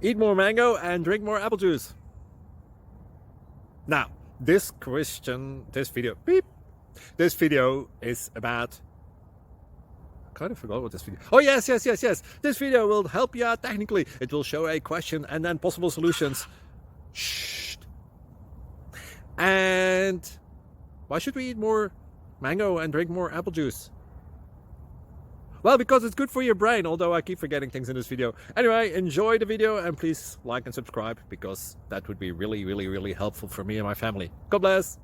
Eat more mango and drink more apple juice. Now, this video is about, I kind of forgot what this video. Oh, yes. This video will help you out technically. It will show a question and then possible solutions. Shh. And why should we eat more mango and drink more apple juice? Well, because it's good for your brain, although I keep forgetting things in this video. Anyway, enjoy the video and please like and subscribe, because that would be really helpful for me and my family. God bless!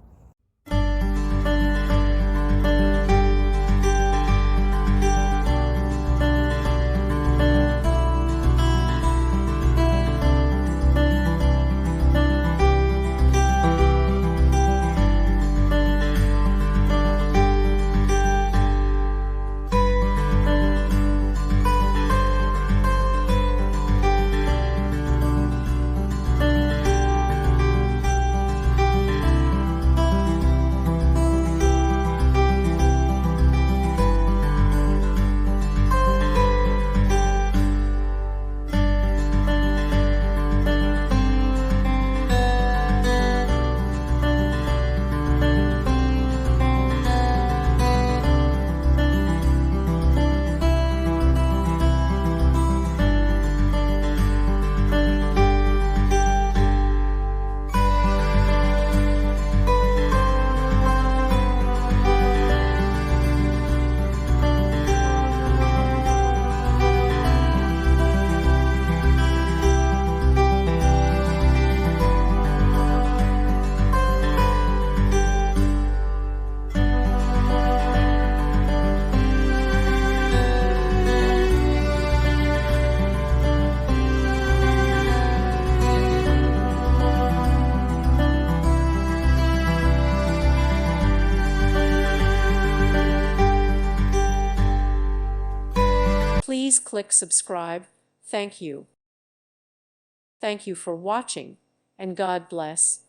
Please click subscribe. Thank you. Thank you for watching, and God bless.